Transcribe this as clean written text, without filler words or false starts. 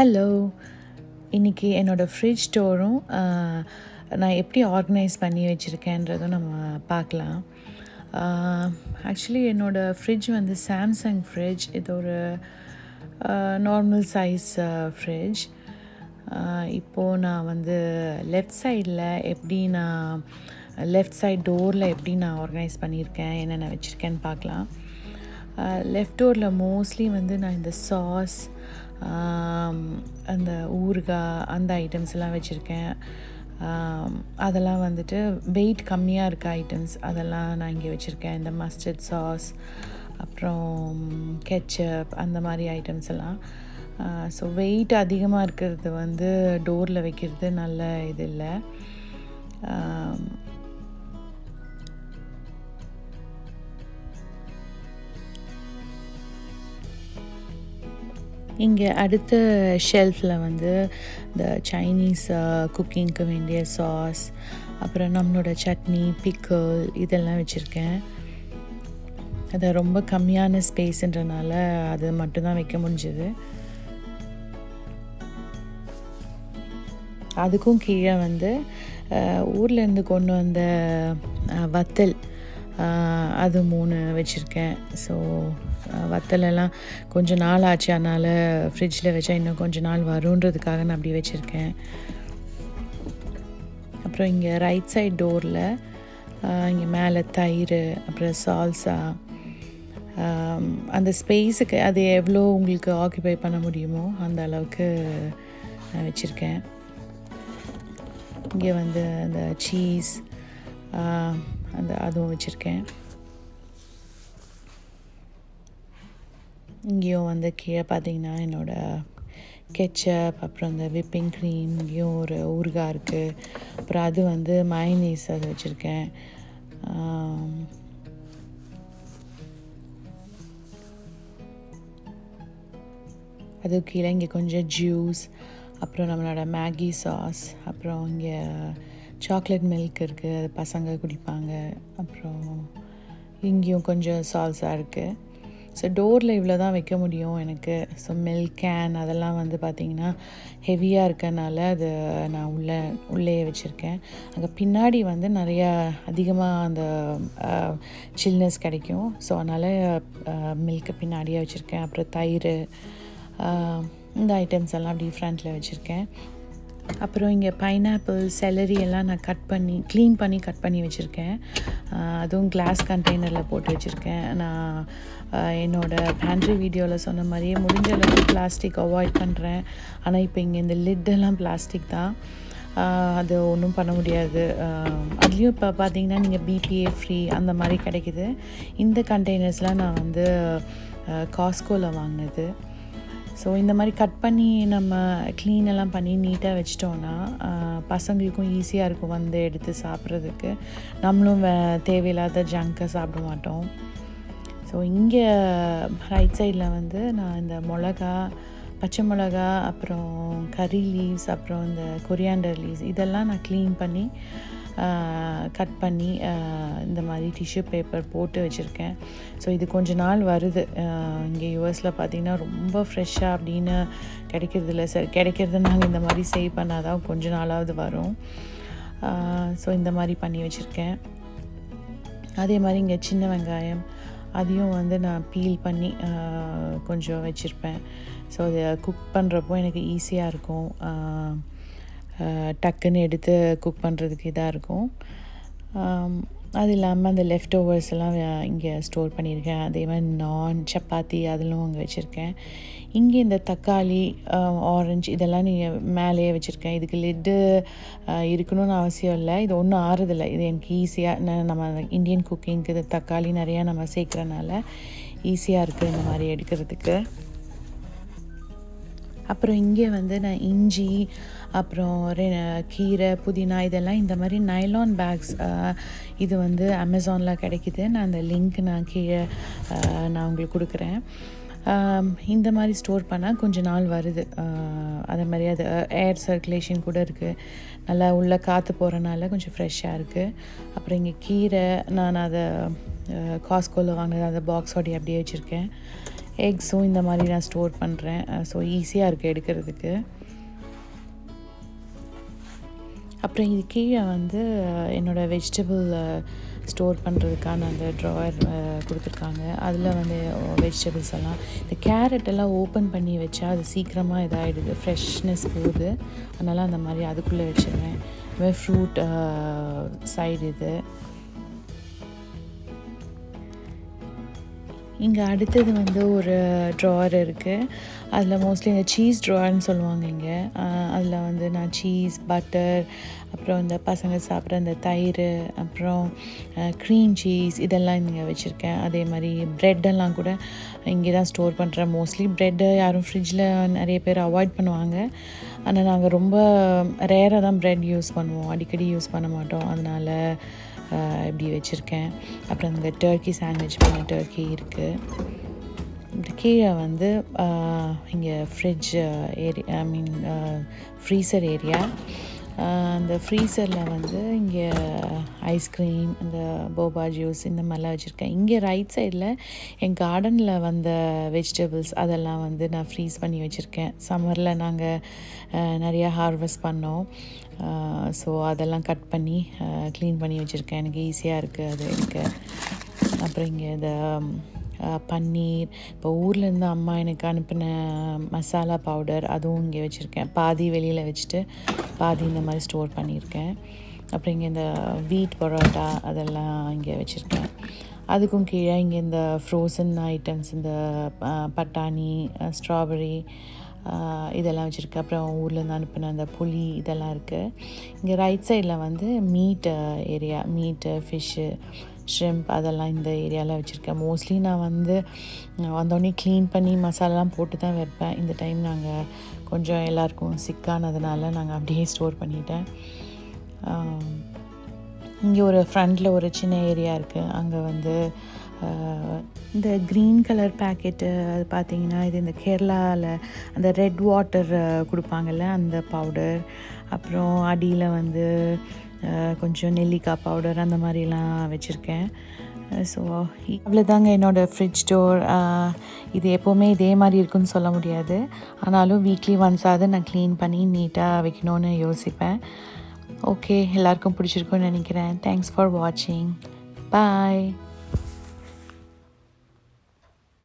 Hello! இன்றைக்கி என்னோடய fridge டோரும் நான் எப்படி ஆர்கனைஸ் பண்ணி வச்சுருக்கேன்றதும் நம்ம பார்க்கலாம். ஆக்சுவலி என்னோடய ஃப்ரிட்ஜ் வந்து சாம்சங் ஃப்ரிட்ஜ். இது ஒரு நார்மல் சைஸ் ஃப்ரிட்ஜ். இப்போது நான் வந்து லெஃப்ட் சைடில் லெஃப்ட் சைட் டோரில் எப்படி நான் ஆர்கனைஸ் பண்ணியிருக்கேன், என்னென்ன வச்சுருக்கேன்னு பார்க்கலாம். லெஃப்ட் டோரில் மோஸ்ட்லி வந்து நான் இந்த சாஸ், அந்த ஊறுகாய், அந்த ஐட்டம்ஸ் எல்லாம் வச்சுருக்கேன். அதெல்லாம் வந்துட்டு வெயிட் கம்மியாக இருக்க ஐட்டம்ஸ் அதெல்லாம் நான் இங்கே வச்சுருக்கேன். இந்த மஸ்டர்ட் சாஸ், அப்புறம் கெச்சப், அந்த மாதிரி ஐட்டம்ஸ் எல்லாம். ஸோ வெயிட் அதிகமாக இருக்கிறது வந்து டோரில் வைக்கிறது நல்ல இது இல்லை. இங்கே அடுத்த ஷெல்ஃபில் வந்து இந்த சைனீஸ் குக்கிங்க்கு வேண்டிய சாஸ், அப்புறம் நம்மளோட சட்னி, பிக்கிள் இதெல்லாம் வச்சுருக்கேன். அது ரொம்ப கம்மியான ஸ்பேஸுன்றனால அது மட்டும்தான் வைக்க முடிஞ்சுது. அதுக்கும் கீழே வந்து ஊர்லேருந்து கொண்டு வந்த வத்தல், அது 3 வச்சுருக்கேன். ஸோ வத்தலெல்லாம் கொஞ்சம் நாள் ஆச்சு, அதனால் ஃப்ரிட்ஜில் வச்சா இன்னும் கொஞ்சம் நாள் வருன்றதுக்காக நான் அப்படி வச்சுருக்கேன். அப்புறம் இங்கே ரைட் சைட் டோரில் இங்கே மேலே தயிர், அப்புறம் சால்சா, அந்த ஸ்பேஸுக்கு அது எவ்வளோ உங்களுக்கு ஆக்குபை பண்ண முடியுமோ அந்த அளவுக்கு நான் வச்சுருக்கேன். இங்கே வந்து அந்த சீஸ், அதுவும் வச்சுருக்கேன். இங்கேயும் வந்து கீழே பார்த்திங்கன்னா என்னோடய கெச்சப், அப்புறம் இந்த விப்பிங் க்ரீம், இங்கேயும் ஒரு ஊறுகாய் இருக்குது. அப்புறம் அது வந்து மயனீஸ், அது வச்சுருக்கேன். அது கீழே இங்கே கொஞ்சம் ஜூஸ், அப்புறம் நம்மளோட மேகி சாஸ், அப்புறம் இங்கே சாக்லேட் மில்க் இருக்குது, அது பசங்க குடிப்பாங்க. அப்புறம் இங்கேயும் கொஞ்சம் சால்ஸாக இருக்குது. ஸோ டோரில் இவ்வளோ தான் வைக்க முடியும் எனக்கு. ஸோ மில்க் கேன் அதெல்லாம் வந்து பார்த்திங்கன்னா ஹெவியாக இருக்கனால அது நான் உள்ளேயே வச்சுருக்கேன். அங்கே பின்னாடி வந்து நிறையா அதிகமாக அந்த சில்னஸ் கிடைக்கும். ஸோ அதனால் மில்க்கு பின்னாடியே வச்சுருக்கேன். அப்புறம் தயிர், இந்த ஐட்டம்ஸ் எல்லாம் அப்படி ஃப்ரண்ட்டில் வச்சுருக்கேன். அப்புறம் இங்கே பைனாப்பிள், செலரி எல்லாம் நான் க்ளீன் பண்ணி கட் பண்ணி வச்சுருக்கேன். அதுவும் கிளாஸ் கண்டெய்னரில் போட்டு வச்சுருக்கேன். நான் என்னோடய பேண்ட்ரி வீடியோவில் சொன்ன மாதிரியே முடிஞ்ச அளவுக்கு பிளாஸ்டிக் அவாய்ட் பண்ணுறேன். ஆனால் இப்போ இங்கே இந்த லிட்டெல்லாம் பிளாஸ்டிக் தான். அது ஒன்றும் பண்ண முடியாது. அதுலேயும் இப்போ பார்த்திங்கன்னா நீங்கள் பிபிஏ ஃப்ரீ அந்த மாதிரி கிடைக்கிது. இந்த கண்டெய்னர்ஸ்லாம் நான் வந்து காஸ்கோவில் வாங்கினது. ஸோ இந்த மாதிரி கட் பண்ணி நம்ம க்ளீனெல்லாம் பண்ணி நீட்டாக வச்சிட்டோன்னா பசங்களுக்கும் ஈஸியாக இருக்கும் வந்து எடுத்து சாப்பிட்றதுக்கு. நம்மளும் தேவையில்லாத ஜங்கை சாப்பிட மாட்டோம். ஸோ இங்கே ரைட் சைடில் வந்து நான் இந்த மிளகா, பச்சை மிளகா, அப்புறம் கறி லீவ்ஸ், அப்புறம் இந்த கொரியாண்டர் லீவ்ஸ் இதெல்லாம் நான் க்ளீன் பண்ணி கட் பண்ணி இந்த மாதிரி டிஷ்யூ பேப்பர் போட்டு வச்சுருக்கேன். ஸோ இது கொஞ்ச நாள் வருது. இங்கே யூஎஸில் பார்த்திங்கன்னா ரொம்ப ஃப்ரெஷ்ஷாக அப்படின்னு கிடைக்கிறதில்ல. சரி, கிடைக்கிறது நாங்கள் இந்த மாதிரி சேவ் பண்ணால் தான் கொஞ்ச நாளாவது வரும். ஸோ இந்த மாதிரி பண்ணி வச்சுருக்கேன். அதே மாதிரி இங்கே சின்ன வெங்காயம், அதையும் வந்து நான் பீல் பண்ணி கொஞ்சம் வச்சுருப்பேன். ஸோ அதை குக் பண்ணுறப்போ எனக்கு ஈஸியாக இருக்கும். டக்குன்னு எடுத்து குக் பண்ணுறதுக்கு இதாக இருக்கும். அது இல்லாமல் அந்த லெஃப்ட் ஓவர்ஸ் எல்லாம் இங்கே ஸ்டோர் பண்ணியிருக்கேன். அதே மாதிரி நான், சப்பாத்தி அதெல்லாம் அங்கே வச்சுருக்கேன். இங்கே இந்த தக்காளி, ஆரஞ்சு இதெல்லாம் நீங்கள் மேலேயே வச்சுருக்கேன். இதுக்கு லிட்டு இருக்கணும்னு அவசியம் இல்லை. இது ஒன்றும் ஆறுதில்லை. இது எனக்கு ஈஸியாக நம்ம இந்தியன் குக்கிங்க்கு இது தக்காளி நிறையா நம்ம சேர்க்குறனால ஈஸியாக இருக்குது இந்த மாதிரி எடுக்கிறதுக்கு. அப்புறம் இங்கே வந்து நான் இஞ்சி, அப்புறம் கீரை, புதினா இதெல்லாம் இந்த மாதிரி நைலான் பேக்ஸ், இது வந்து அமேசானில் கிடைக்கிது. நான் அந்த லிங்க் நான் கீழே நான் உங்களுக்கு கொடுக்குறேன். இந்த மாதிரி ஸ்டோர் பண்ணால் கொஞ்சம் நாள் வருது. அதே மாதிரி அது ஏர் சர்க்குலேஷன் கூட இருக்குது. நல்லா உள்ளே காற்று போகிறனால கொஞ்சம் ஃப்ரெஷ்ஷாக இருக்குது. அப்புறம் இங்கே கீரை நான் அதை காஸ்கோவில் வாங்கினது அந்த பாக்ஸோடைய அப்படியே வச்சுருக்கேன். எக்ஸும் இந்த மாதிரி நான் ஸ்டோர் பண்ணுறேன். ஸோ ஈஸியாக இருக்குது எடுக்கிறதுக்கு. அப்புறம் இது கீழே வந்து என்னோடய வெஜிடபிள் ஸ்டோர் பண்ணுறதுக்கான அந்த ட்ராயர் கொடுத்துருக்காங்க. அதில் வந்து வெஜிடபிள்ஸ் எல்லாம், இந்த கேரட் எல்லாம் ஓப்பன் பண்ணி வச்சா அது சீக்கிரமாக இதாகிடுது, ஃப்ரெஷ்னஸ் போகுது. அதனால் அந்த மாதிரி அதுக்குள்ளே வச்சுருவேன். ஃப்ரூட் சைடு இது. இங்கே அடுத்தது வந்து ஒரு ட்ராயர் இருக்குது. அதில் மோஸ்ட்லி இந்த சீஸ் ட்ராயர்னு சொல்லுவாங்க இங்கே. அதில் வந்து நான் சீஸ், பட்டர், அப்புறம் இந்த பசங்க சாப்பிட்ற இந்த தயிர், அப்புறம் க்ரீம் சீஸ் இதெல்லாம் இங்கே வச்சுருக்கேன். அதே மாதிரி ப்ரெட்டெல்லாம் கூட இங்கே தான் ஸ்டோர் பண்ணுறேன். மோஸ்ட்லி ப்ரெட்டு யாரும் ஃப்ரிட்ஜில் நிறைய பேர் அவாய்ட் பண்ணுவாங்க. ஆனால் நாங்கள் ரொம்ப ரேராக தான் ப்ரெட் யூஸ் பண்ணுவோம், அடிக்கடி யூஸ் பண்ண மாட்டோம். அதனால் இப்படி வச்சுருக்கேன். அப்புறம் இந்த டர்க்கி சாண்ட்விச் பண்ண டர்க்கி இருக்குது. இப்படி கீழே வந்து இங்கே ஃப்ரிட்ஜ் ஏரியா, ஃப்ரீசர் ஏரியா. அந்த ஃப்ரீசரில் வந்து இங்கே ஐஸ்கிரீம், இந்த போபா ஜூஸ் இந்த மாதிரிலாம் வச்சுருக்கேன். இங்கே ரைட் சைடில் என் கார்டனில் வந்த வெஜிடபிள்ஸ் அதெல்லாம் வந்து நான் ஃப்ரீஸ் பண்ணி வச்சுருக்கேன். சம்மரில் நாங்கள் நிறையா ஹார்வெஸ்ட் பண்ணோம். ஸோ அதெல்லாம் கட் பண்ணி க்ளீன் பண்ணி வச்சுருக்கேன். எனக்கு ஈஸியாக இருக்குது அது எடுக்க. அப்புறம் இங்கே இந்த பன்னீர், இப்போ ஊர்லேருந்து அம்மா எனக்கு அனுப்பின மசாலா பவுடர் அதுவும் இங்கே வச்சுருக்கேன். பாதி வெளியில் வச்சுட்டு பாதி இந்த மாதிரி ஸ்டோர் பண்ணியிருக்கேன். அப்புறம் இங்கே இந்த வீட் பரோட்டா அதெல்லாம் இங்கே வச்சுருக்கேன். அதுக்கும் கீழே இங்கே இந்த ஃப்ரோசன் ஐட்டம்ஸ், இந்த பட்டாணி, ஸ்ட்ராபெரி இதெல்லாம் வச்சுருக்கேன். அப்புறம் ஊர்லேருந்து அனுப்பின அந்த புளி இதெல்லாம் இருக்குது. இங்கே ரைட் சைடில் வந்து மீட் ஏரியா, மீட்டு, ஃபிஷ்ஷு, ஷ்ரிம்ப் அதெல்லாம் இந்த ஏரியாவில் வச்சுருக்கேன். மோஸ்ட்லி நான் வந்து வந்தோடனே க்ளீன் பண்ணி மசாலாலாம் போட்டு தான் வைப்பேன். இந்த டைம் நாங்கள் கொஞ்சம் எல்லாருக்கும் சிக்கானதுனால நாங்கள் அப்படியே ஸ்டோர் பண்ணிட்டேன். இங்கே ஒரு ஃப்ரண்டில் ஒரு சின்ன ஏரியா இருக்குது. அங்கே வந்து இந்த க்ரீன் கலர் பேக்கெட்டு அது பார்த்திங்கன்னா இது இந்த கேரளாவில் அந்த ரெட் வாட்டர் கொடுப்பாங்கள்ல அந்த பவுடர். அப்புறம் அடியில் வந்து கொஞ்சம் நெல்லிக்காய் பவுடர் அந்த மாதிரிலாம் வச்சுருக்கேன். ஸோ அவ்வளோதாங்க என்னோடய ஃப்ரிட்ஜ் டோர். இது எப்போவுமே இதே மாதிரி இருக்குன்னு சொல்ல முடியாது. ஆனாலும் வீக்லி ஒன்ஸாவது நான் க்ளீன் பண்ணி நீட்டாக வைக்கணுன்னு யோசிப்பேன். ஓகே, எல்லாருக்கும் பிடிச்சிருக்குன்னு நினைக்கிறேன். தேங்க்ஸ் ஃபார் வாட்சிங். பாய்.